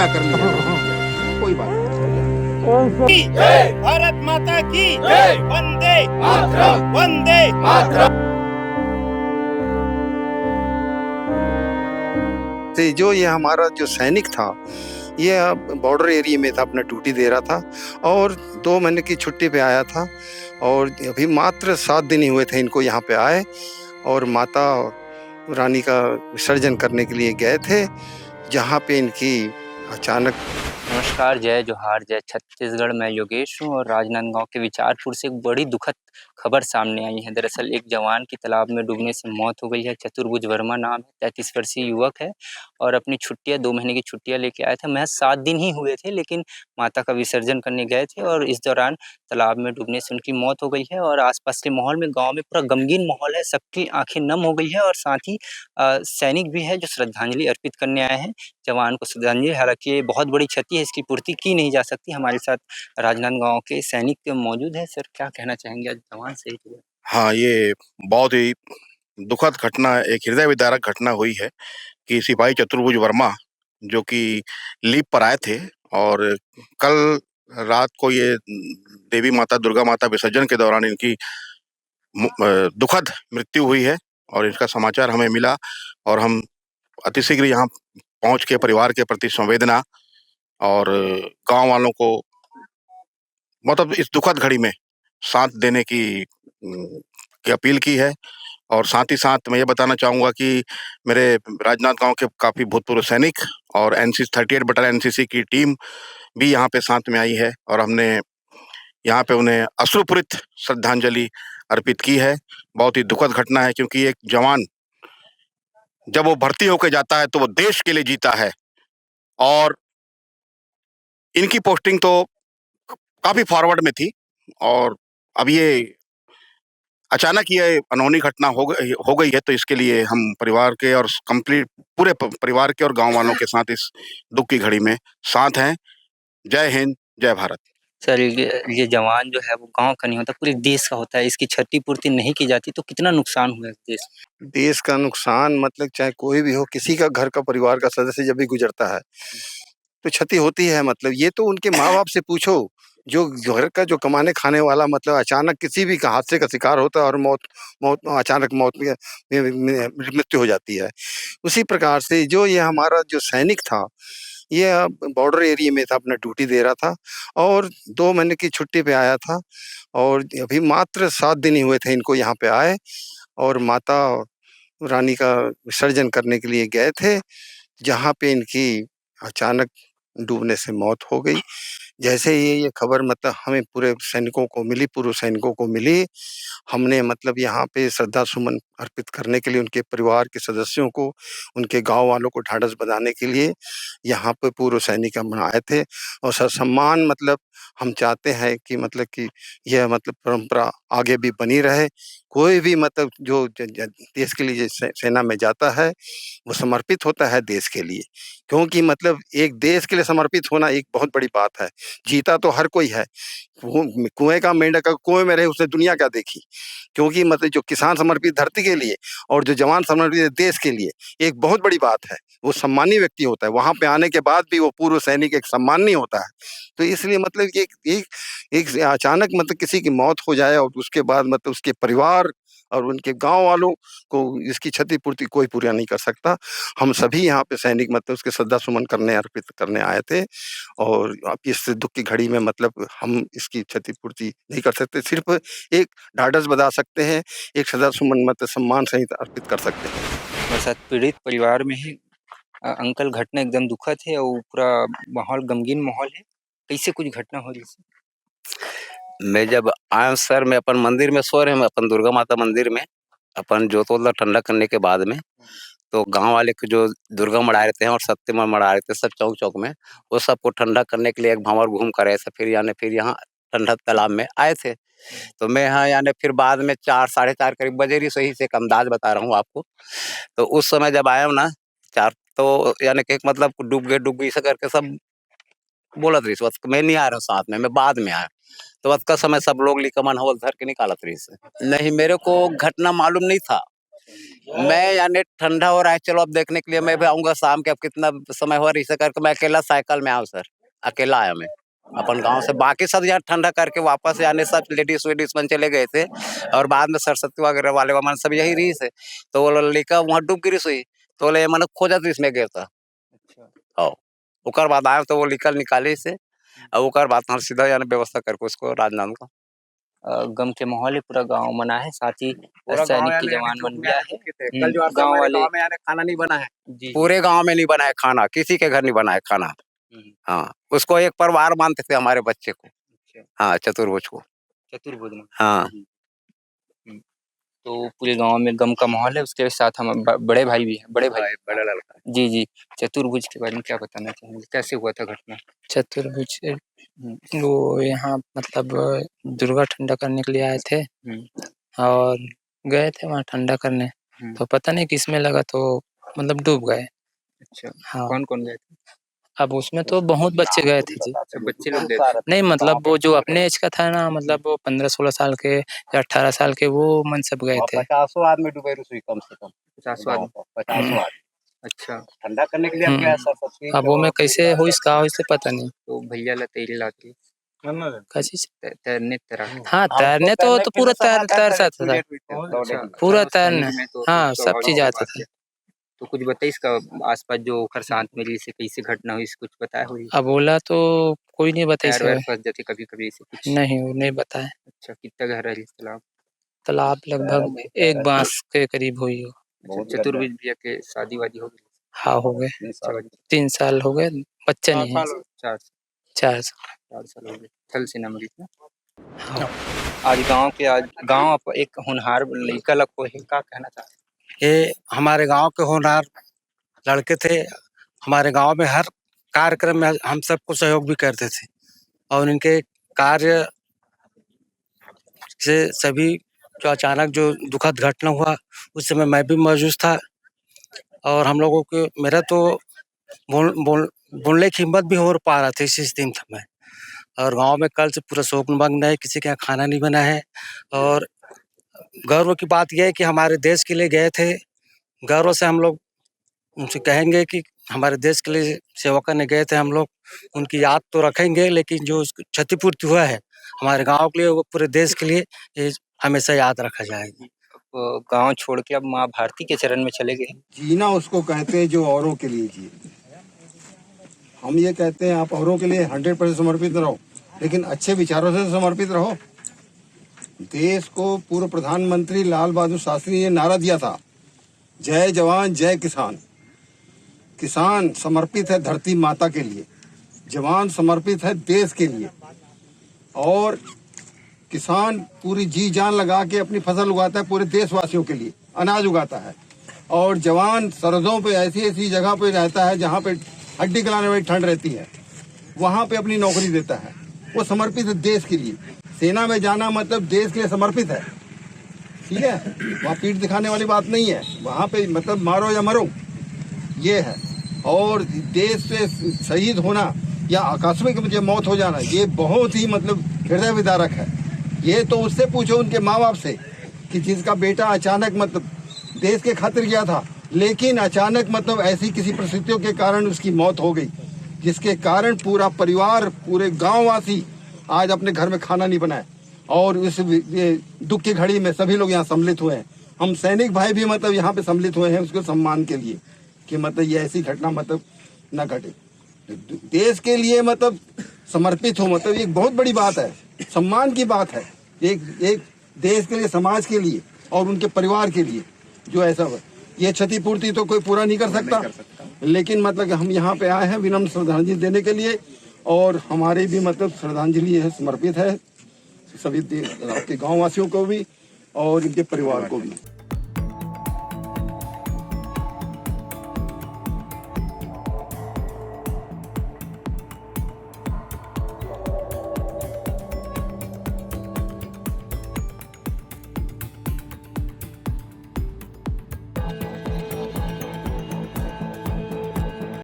क्या कर लिया कोई बात नहीं। भारत माता की वंदे मातरम, वंदे मातरम। जो ये हमारा जो सैनिक था, ये बॉर्डर एरिया में था, अपना ड्यूटी दे रहा था और 2 महीने की छुट्टी पे आया था और अभी मात्र 7 दिन ही हुए थे इनको यहाँ पे आए और माता रानी का विसर्जन करने के लिए गए थे, जहाँ पे इनकी अचानक। नमस्कार, जय जोहार, जय छत्तीसगढ़। मैं योगेश हूँ और राजनांदगांव के विचारपुर से एक बड़ी दुखद खबर सामने आई है। दरअसल एक जवान की तालाब में डूबने से मौत हो गई है। चतुर्भुज वर्मा नाम है, 33 वर्षीय युवक है और अपनी छुट्टियाँ 2 महीने की छुट्टियाँ लेके आए थे। महज 7 दिन ही हुए थे, लेकिन माता का विसर्जन करने गए थे और इस दौरान तालाब में डूबने से उनकी मौत हो गई है। और आसपास के माहौल में, गाँव में पूरा गमगीन माहौल है, सबकी आंखें नम हो गई है और साथ ही सैनिक भी है जो श्रद्धांजलि अर्पित करने आए हैं जवान को श्रद्धांजलि। हालांकि ये बहुत बड़ी क्षति है, इसकी पूर्ति की नहीं जा सकती। हमारे साथ राजनांदगांव के सैनिक मौजूद है। सर, क्या कहना चाहेंगे, आज जवान शहीद हुए? हाँ, ये बहुत ही दुखद घटना, एक हृदय विदारक घटना हुई है कि सिपाही चतुर्भुज वर्मा जो कि लीव पर आए थे और कल रात को ये देवी माता दुर्गा माता विसर्जन के दौरान इनकी दुखद मृत्यु हुई है और इसका समाचार हमें मिला और हम अतिशीघ्र यहाँ पहुँच के परिवार के प्रति संवेदना और गांव वालों को मतलब इस दुखद घड़ी में साथ देने की अपील की है। और साथ ही साथ मैं ये बताना चाहूँगा कि मेरे राजनांदगांव के काफ़ी भूतपूर्व सैनिक और एनसीसी 38 बटालियन एनसीसी की टीम भी यहाँ पे साथ में आई है और हमने यहाँ पे उन्हें अश्रुपूरित श्रद्धांजलि अर्पित की है। बहुत ही दुखद घटना है क्योंकि एक जवान जब वो भर्ती होकर जाता है तो वो देश के लिए जीता है और इनकी पोस्टिंग तो काफ़ी फॉरवर्ड में थी और अब ये अचानक ये अनहोनी घटना हो गई है, तो इसके लिए हम परिवार के और कंप्लीट पूरे परिवार के और गांव वालों के साथ इस दुख की घड़ी में साथ हैं। जय हिंद, जय भारत। सर, ये जवान जो है वो गांव का नहीं होता, पूरे देश का होता है। इसकी क्षतिपूर्ति नहीं की जाती तो कितना नुकसान हुआ है देश का नुकसान मतलब चाहे कोई भी हो, किसी का घर का परिवार का सदस्य जब भी गुजरता है तो क्षति होती है। मतलब ये तो उनके माँ बाप से पूछो, जो घर का जो कमाने खाने वाला मतलब अचानक किसी भी हादसे का शिकार होता है और अचानक मौत में मृत्यु हो जाती है। उसी प्रकार से जो ये हमारा जो सैनिक था, ये बॉर्डर एरिया में था, अपना ड्यूटी दे रहा था और 2 महीने की छुट्टी पे आया था और अभी मात्र 7 दिन ही हुए थे इनको यहाँ पे आए और माता रानी का विसर्जन करने के लिए गए थे, जहाँ पे इनकी अचानक डूबने से मौत हो गई। जैसे ही ये खबर मतलब हमें पूरे सैनिकों को मिली, पूर्व सैनिकों को मिली, हमने मतलब यहाँ पे श्रद्धा सुमन अर्पित करने के लिए उनके परिवार के सदस्यों को, उनके गाँव वालों को ढाढ़स बंधाने के लिए यहाँ पे पूर्व सैनिक हम आए थे और सम्मान मतलब हम चाहते हैं कि मतलब कि यह मतलब परंपरा आगे भी बनी रहे। कोई भी मतलब जो देश के लिए सेना में जाता है वो समर्पित होता है देश के लिए, क्योंकि मतलब एक देश के लिए समर्पित होना एक बहुत बड़ी बात है। जीता तो हर कोई है, कुएं का मेंढक कुएं में रहे उसने दुनिया क्या देखी। क्योंकि मतलब जो किसान समर्पित धरती के लिए और जो जवान समर्पित देश के लिए, एक बहुत बड़ी बात है। वो सम्मानीय व्यक्ति होता है, वहां पे आने के बाद भी वो पूर्व सैनिक एक सम्मानीय होता है। तो इसलिए मतलब एक अचानक मतलब किसी की मौत हो जाए और उसके बाद मतलब उसके परिवार और उनके गांव वालों को इसकी क्षतिपूर्ति कोई पूरा नहीं कर सकता। हम सभी यहाँ पे सैनिक मतलब उसके श्रद्धा सुमन करने अर्पित करने आए थे और अब इस दुख की घड़ी में मतलब हम इसकी क्षतिपूर्ति नहीं कर सकते, सिर्फ एक ढाढ़स बंधा सकते हैं, एक श्रद्धा सुमन मतलब सम्मान सहित अर्पित कर सकते हैं। मेरे साथ पीड़ित परिवार में है अंकल, घटना एकदम दुखद है और पूरा माहौल गमगीन माहौल है। कैसे कुछ घटना हो रही है? मैं जब आया सर, मैं अपन मंदिर में सो रहे, मैं अपन दुर्गा माता मंदिर में अपन जोत ठंडा करने के बाद में तो गांव वाले के जो दुर्गा मढ़ा रहते हैं और सत्य मढ़ा रहे थे सब चौक चौक में, वो सबको ठंडा करने के लिए एक भंवर घूम कर ऐसे फिर यहाँ ठंडा तालाब में आए थे। तो मैं यहाँ यानी फिर बाद में 4 साढ़े 4 करीब बजे रही, सही से एक अंदाज बता रहा हूँ आपको। तो उस समय जब आया हूँ ना 4, तो यानी कि मतलब डूब गई से करके सब बोलत रही। वक्त मैं नहीं आ रहा साथ में, मैं बाद में आया। तो वक्त का समय सब लोग लिकमन हवल धर के निकालत रही से। नहीं, मेरे को घटना मालूम नहीं था मैं यानी ठंडा हो रहा है, चलो अब देखने के लिए मैं भी आऊंगा शाम के। अब कितना समय हुआ इसे करके मैं अकेला साइकिल में आऊँ सर, अकेला आया मैं अपन गांव से। बाकी सब यहाँ ठंडा करके वापस यानी सब लेडीज वेडीज मन चले गए थे, और बाद में सरस्वती वगैरह वाले मन सब यही रही से। तो वो लड़का वहाँ डूब गिरी हुई, तो बोले मन खोजा तो इसमें गिर था। अच्छा। हाँ, ओकर बाद आए तो वो निकाली से, और ओकर बाद हम सीधा यानी व्यवस्था करके उसको राजनांदगांव का गम के माहौल है, पूरा गांव मना है, साथ ही पूरा गांव सैनिक के यानी जवान बन में गया आए है। थे। कल जो गांव वाले गांव में यानी खाना नहीं बना है, जी पूरे गांव में नहीं बना है खाना, किसी के घर नहीं बना है खाना। हाँ, उसको एक परिवार मानते थे हमारे बच्चे को। अच्छा, हाँ, चतुर्भुज को। चतुर्भुज में। हाँ, हम्म, तो पूरे गांव में गम का माहौल है। उसके साथ हम बड़े भाई भी हैं, बड़े भाई। बड़ा लड़का है। जी जी, चतुर्भुज के बारे में क्या बताना चाहेंगे, कैसे हुआ था घटना? चतुर्भुज वो यहाँ मतलब दुर्गा ठंडा करने के लिए आए थे, और गए थे वहाँ ठंडा करने। तो पता नहीं किसमें लगा, तो मतलब डूब गए। अच्छा, हाँ। कौन कौन गए थे? अब उसमें तो बहुत बच्चे गए थे जी। सब बच्चे लोग गए थे? नहीं मतलब वो जो अपने एज का था ना, मतलब वो 15-16 साल के या 18 साल के, वो मन सब गए थे। 50 आदमी डूबे रसोई कम से कम। 50 आदमी? 50 आदमी अच्छा। ठंडा करने के लिए अब गया सरस्वती। अब वो में कैसे हुई इसका हुई से पता नहीं। तो भैया ला तैरे लाते कैसी तैरने तैरा। हाँ, तैरने तो पूरा तैरता था, पूरा तैरना। तो हाँ, सब चीज आता था। तो कुछ बताइए इसका आसपास जो खरसांत में से कैसे घटना हुई, कुछ बताया हुई? अब बोला तो कोई नहीं बताई पैर से। वैर फंस जाते कभी कभी ऐसे कुछ? नहीं, वो नहीं बताया। अच्छा, कितना गहरा है तालाब? तालाब लगभग एक बांस के करीब हुई हो। अच्छा, चतुर्भुज भैया के शादी वादी हो गई? हाँ, हो गए। 3 साल हो गए, बच्चा नहीं है। 4 साल हो गए। थल सेना में गई। हाँ। आज गांव एक होनहार लड़का लग को है, का कहना था? ये हमारे गांव के होनहार लड़के थे। हमारे गांव में हर कार्यक्रम में हम सबको सहयोग भी करते थे, और इनके कार्य से सभी जो अचानक जो दुखद घटना हुआ उस समय मैं भी मौजूद था, और हम लोगों के मेरा तो बोलने की हिम्मत भी हो पा रहा था इस दिन था मैं। और गांव में कल से पूरा शोकमग्न है, किसी के यहाँ खाना नहीं बना है। और गर्व की बात यह है कि हमारे देश के लिए गए थे। गर्व से हम लोग उनसे कहेंगे कि हमारे देश के लिए सेवा करने गए थे हम लोग, उनकी याद तो रखेंगे, लेकिन जो क्षतिपूर्ति हुआ है हमारे गांव के लिए, वो पूरे देश के लिए ये हमेशा याद रखा जाएगा। गांव छोड़ के अब माँ भारती के चरण में चले गए। जीना उसको कहते हैं जो औरों के लिए जिए। हम ये कहते हैं आप औरों के लिए 100% समर्पित रहो, लेकिन अच्छे विचारों से समर्पित रहो। देश को पूर्व प्रधानमंत्री लाल बहादुर शास्त्री ने नारा दिया था, जय जवान जय किसान। किसान समर्पित है धरती माता के लिए, जवान समर्पित है देश के लिए। और किसान पूरी जी जान लगा के अपनी फसल उगाता है, पूरे देशवासियों के लिए अनाज उगाता है। और जवान सरहदों पे ऐसी ऐसी जगह पे रहता है जहाँ पे हड्डी गलाने वाली ठंड रहती है, वहाँ पे अपनी नौकरी देता है। वो समर्पित है देश के लिए। सेना में जाना मतलब देश के लिए समर्पित है, ठीक है। वहाँ पीठ दिखाने वाली बात नहीं है, वहाँ पे मतलब मारो या मरो, ये है। और देश से शहीद होना या आकस्मिक मुझे मौत हो जाना, ये बहुत ही मतलब हृदय विदारक है। ये तो उससे पूछो उनके माँ बाप से कि जिसका बेटा अचानक मतलब देश के खातिर गया था, लेकिन अचानक मतलब ऐसी किसी परिस्थितियों के कारण उसकी मौत हो गई, जिसके कारण पूरा परिवार, पूरे गाँव वासी आज अपने घर में खाना नहीं बनाए। और इस दुख की घड़ी में सभी लोग यहाँ सम्मिलित हुए हैं। हम सैनिक भाई भी मतलब यहाँ पे सम्मिलित हुए हैं उसके सम्मान के लिए, कि मतलब ये ऐसी घटना मतलब न घटे। देश के लिए मतलब समर्पित हो, मतलब एक बहुत बड़ी बात है, सम्मान की बात है। एक देश के लिए, समाज के लिए और उनके परिवार के लिए जो ऐसा हो। ये क्षतिपूर्ति तो कोई पूरा नहीं कर सकता, लेकिन मतलब हम यहाँ पे आए हैं विनम्र श्रद्धांजलि देने के लिए। और हमारी भी मतलब श्रद्धांजलि है, समर्पित है सभी आपके गाँव वासियों को भी और इनके परिवार को भी।